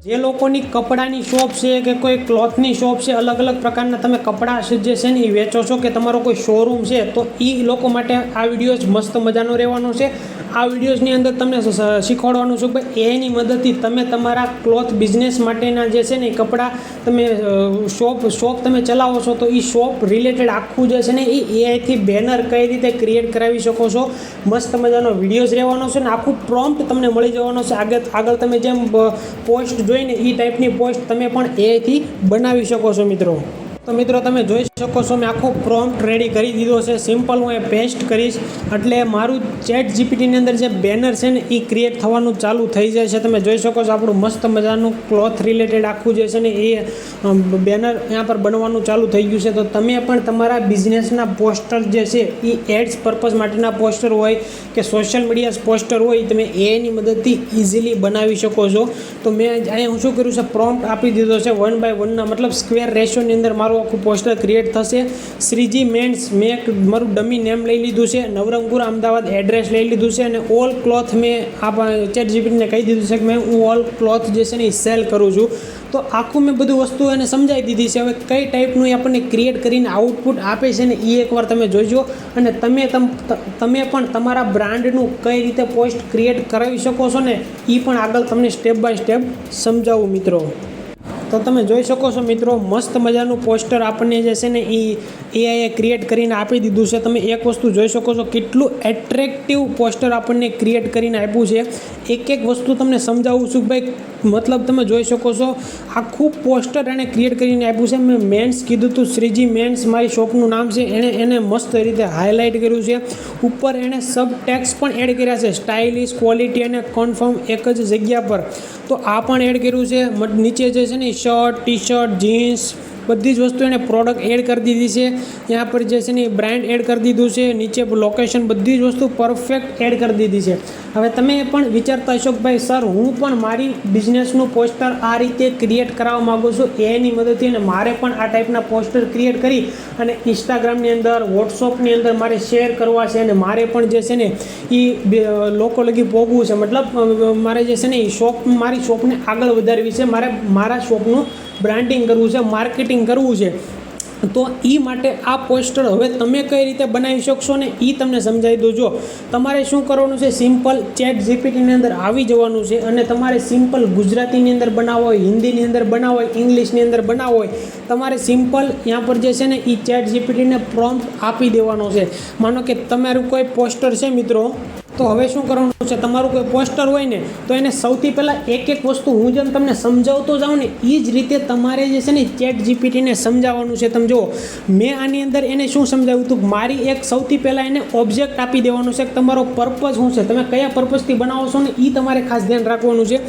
જે લોકોની કપડાની શોપ છે કે કોઈ ક્લોથની શોપ છે, અલગ અલગ પ્રકારના તમે કપડાં જે છે ને એ વેચો છો કે તમારો કોઈ શોરૂમ છે, તો એ લોકો માટે આ વિડીયો જ મસ્ત મજાનો રહેવાનો છે. આ વિડીયોઝની અંદર તમને શીખવાડવાનું છું કે એઆઈની મદદથી તમે તમારા ક્લોથ બિઝનેસ માટેના જે છે ને એ કપડાં તમે શોપ તમે ચલાવો છો, તો એ શોપ રિલેટેડ આખું જે છે ને એ એઆઈથી બેનર કઈ રીતે ક્રિએટ કરાવી શકો છો. મસ્ત મજાનો વિડીયોઝ રહેવાનો છે ને આખું પ્રોમ્પ્ટ તમને મળી જવાનો છે. આગળ તમે જેમ પોસ્ટ જોઈને એ ટાઈપની પોસ્ટ તમે પણ એઆઈથી બનાવી શકો છો મિત્રો. તો મિત્રો તમે જોઈ શકો છો મેં આખો પ્રોમ્પ્ટ રેડી કરી દીધો છે. સિમ્પલ હું એ પેસ્ટ કરીશ એટલે મારું ચેટ જીપીટીની અંદર જે બેનર છે ને એ ક્રિએટ થવાનું ચાલુ થઈ જાય છે. તમે જોઈ શકો છો આપણું મસ્ત મજાનું ક્લોથ રિલેટેડ આખું જે છે ને એ બેનર અહીંયા પર બનવાનું ચાલુ થઈ ગયું છે. તો તમે પણ તમારા બિઝનેસના પોસ્ટર જે છે એ એડ્સ પર્પઝ માટેના પોસ્ટર હોય કે સોશિયલ મીડિયા પોસ્ટર હોય તમે એની મદદથી ઇઝીલી બનાવી શકો છો. તો મેં અહીંયા હું શું કર્યું છે, પ્રોમ્પ્ટ આપી દીધો છે 1 by 1 મતલબ સ્ક્વેર રેશિયોની અંદર મારું આખું પોસ્ટર ક્રિએટ થશે. શ્રીજી મેન્સ મેં મારું ડમી નેમ લઈ લીધું છે, નવરંગપુર અમદાવાદ એડ્રેસ લઈ લીધું છે, અને ઓલ ક્લોથ મેં ચેટ જીપીટીને કહી દીધું છે કે મેં હું ઓલ ક્લોથ જે છે ને એ સેલ કરું છું. તો આખું મેં બધું વસ્તુ એને સમજાવી દીધી છે. હવે કઈ ટાઈપનું એ આપણને ક્રિએટ કરીને આઉટપુટ આપે છે ને એ એકવાર તમે જોઈજો, અને તમે પણ તમારા બ્રાન્ડનું કઈ રીતે પોસ્ટ ક્રિએટ કરાવી શકો છો ને એ પણ આગળ તમને સ્ટેપ બાય સ્ટેપ સમજાવું મિત્રો. તો તમે જોઈ શકો છો મિત્રો મસ્ત મજાનું પોસ્ટર આપણને જે છે ને એ એઆઈએ ક્રિએટ કરીને આપી દીધું છે. તમે એક વસ્તુ જોઈ શકો છો કેટલું એટ્રેક્ટિવ પોસ્ટર આપણને ક્રિએટ કરીને આપ્યું છે. એક વસ્તુ તમને સમજાવું છું ભાઈ, મતલબ તમે જોઈ શકો છો આખું પોસ્ટર એણે ક્રિએટ કરીને આપ્યું છે. મેં મેન્સ કીધું હતું, શ્રીજી મેન્સ મારી શોપનું નામ છે, એને મસ્ત રીતે હાઇલાઇટ કર્યું છે. ઉપર એણે સબ ટેક્સ પણ એડ કર્યા છે, સ્ટાઇલિશ, ક્વોલિટી અને કન્ફર્મ એક જ જગ્યા પર. તો આ પણ એડ કર્યું છે. નીચે જે છે ને શર્ટ, ટી શર્ટ, જીન્સ બધી જ વસ્તુ એને પ્રોડક્ટ એડ કરી દીધી છે. ત્યાં પર જે છે ને બ્રાન્ડ એડ કરી દીધું છે, નીચે લોકેશન બધી જ વસ્તુ પરફેક્ટ એડ કરી દીધી છે. હવે તમે પણ વિચારતા હશો કે ભાઈ સર હું પણ મારી બિઝનેસનું પોસ્ટર આ રીતે ક્રિએટ કરાવવા માગું છું એની મદદથી, અને મારે પણ આ ટાઈપના પોસ્ટર ક્રિએટ કરી અને ઇન્સ્ટાગ્રામની અંદર, વોટ્સઅપની અંદર મારે શેર કરવા છે, અને મારે પણ જે છે ને એ લોકો લગી પહોંચવું છે. મતલબ મારે જે છે ને એ મારી શોપને આગળ વધારવી છે, મારે મારા શોપનું બ્રાન્ડિંગ કરવું છે, માર્કેટિંગ કરવું છે. તો એ માટે આ પોસ્ટર હવે તમે કઈ રીતે બનાવી શકશો ને એ તમને સમજાવી દઉં. જો તમારે શું કરવાનું છે, સિમ્પલ ચેટ જીપીટીની અંદર આવી જવાનું છે, અને તમારે સિમ્પલ ગુજરાતીની અંદર બનાવવો હોય, હિન્દીની અંદર બનાવવો હોય, ઇંગ્લિશની અંદર બનાવવો હોય, તમારે સિમ્પલ ત્યાં પર જે છે ને એ ચેટ જીપીટીને પ્રોમ્પ્ટ આપી દેવાનો છે. માનો કે તમારું કોઈ પોસ્ટર છે મિત્રો, તો હવે શું કરવાનું છે, તમારું કોઈ પોસ્ટર હોય ને તો એને સૌથી પહેલાં એક વસ્તુ હું જેમ તમને સમજાવતો જાઉં ને એ જ રીતે તમારે જે છે ને ચેટ જીપીટીને સમજાવવાનું છે. તમે જુઓ મેં આની અંદર એને શું સમજાવ્યું હતું, મારી એક સૌથી પહેલાં એને ઓબ્જેક્ટ આપી દેવાનું છે કે તમારો પર્પઝ શું છે, તમે કયા પર્પઝથી બનાવો છો ને એ તમારે ખાસ ધ્યાન રાખવાનું છે.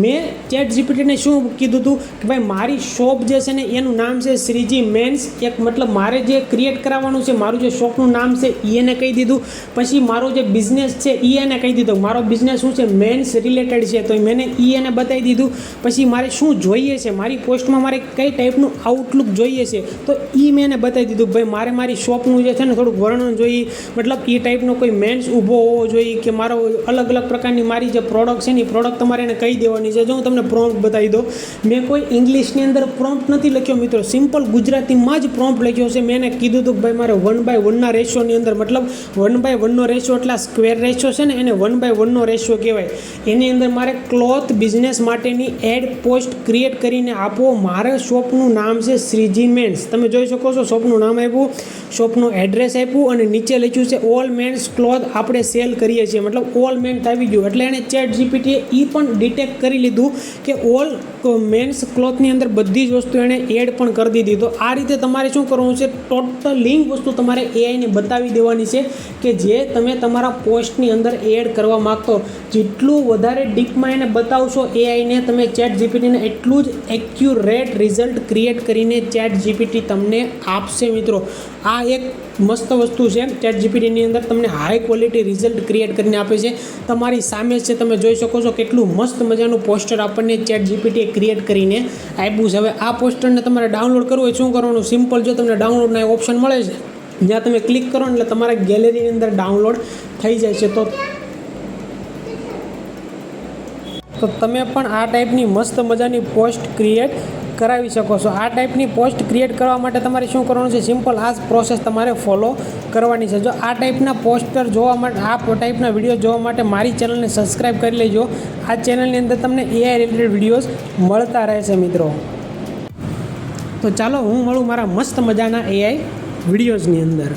મેં ચેટ જીપીટીને શું કીધું હતું કે ભાઈ મારી શોપ જે છે ને એનું નામ છે શ્રીજી મેન્સ. એક મતલબ મારે જે ક્રિએટ કરાવવાનું છે, મારું જે શોપનું નામ છે એને કહી દીધું. પછી મારો જે બિઝનેસ છે એને કહી દીધું, મારો બિઝનેસ શું છે, મેન્સ રિલેટેડ છે, તો મેં એને બતાવી દીધું. પછી મારે શું જોઈએ છે, મારી પોસ્ટમાં મારે કઈ ટાઈપનું આઉટલુક જોઈએ છે, તો એ મેં એને બતાવી દીધું. ભાઈ મારે મારી શોપનું જે છે ને થોડુંક વર્ણન જોઈએ, મતલબ એ ટાઈપનો કોઈ મેન્સ ઊભો હોવો જોઈએ, કે મારો અલગ અલગ પ્રકારની મારી જે પ્રોડક્ટ છે ને એ પ્રોડક્ટ તમારે એને કહી દેવાની છે. જો હું તમને પ્રોમ્પ્ટ બતાવી દઉં, મેં કોઈ ઇંગ્લિશની અંદર પ્રોમ્પ્ટ નથી લખ્યો મિત્રો, સિમ્પલ ગુજરાતીમાં જ પ્રોમ્પ્ટ લખ્યો છે. મેં એને કીધું હતું કે ભાઈ મારે 1 by 1 રેશિયોની અંદર, મતલબ 1 by 1 રેશિયો એટલે સ્ક્વેર રેશિયો છે ને એને 1 by 1 રેશિયો કહેવાય. એની અંદર મારે ક્લોથ બિઝનેસ માટેની એડ પોસ્ટ ક્રિએટ કરીને આપો. મારા શોપનું નામ છે શ્રીજી મેન્સ, તમે જોઈ શકો છો શોપનું નામ આપ્યું, શોપનું એડ્રેસ આપ્યું, અને નીચે લખ્યું છે ઓલ મેન્સ ક્લોથ આપણે સેલ કરીએ છીએ, મતલબ ઓલ મેન્સ આવી ગયું. એટલે એને ચેટ જીપીટીએ એ પણ ડિટેક્ટ કરી લીધું કે ઓલ મેન્સ ક્લોથની અંદર બધી જ વસ્તુ એણે એડ પણ કરી દીધી. તો આ રીતે તમારે શું કરવાનું છે, ટોટલ લિંક વસ્તુ તમારે એઆઈને બતાવી દેવાની છે કે જે તમે તમારા પોસ્ટની અંદર એડ કરવા માગતો. જેટલું વધારે ડીપમાં એને બતાવશો એઆઈને, તમે ચેટ જીપીટીને એટલું જ એક્યુરેટ રિઝલ્ટ ક્રિએટ કરીને ચેટ જીપીટી તમને આપશે મિત્રો. આ એક મસ્ત વસ્તુ છે, ચેટ જીપીટીની અંદર તમને હાઈ ક્વોલિટી રિઝલ્ટ ક્રિએટ કરીને આપે છે. તમારી સામે છે, તમે જોઈ શકો છો કેટલું મસ્ત મજાનું પોસ્ટર આપણને ચેટ જીપીટીએ ક્રિએટ કરીને આપ્યું છે. હવે આ પોસ્ટરને તમારે ડાઉનલોડ કરવું હોય શું કરવાનું, સિમ્પલ જો તમને ડાઉનલોડના ઓપ્શન મળે છે જ્યાં તમે ક્લિક કરો એટલે તમારા ગેલેરીની અંદર ડાઉનલોડ થઈ જાય છે. તો તો તમે પણ આ ટાઈપની મસ્ત મજાની પોસ્ટ ક્રિએટ કરાવી શકો છો. આ ટાઈપની પોસ્ટ ક્રિએટ કરવા માટે તમારે શું કરવાનું છે, સિમ્પલ આ જ પ્રોસેસ તમારે ફોલો કરવાની છે. જો આ ટાઈપના પોસ્ટર જોવા માટે, આ ટાઈપના વિડીયો જોવા માટે મારી ચેનલને સબસ્ક્રાઈબ કરી લેજો. આ ચેનલની અંદર તમને AI રિલેટેડ વિડીયોઝ મળતા રહેશે મિત્રો. તો ચાલો હું મળું મારા મસ્ત મજાના AI વિડીયોઝની અંદર.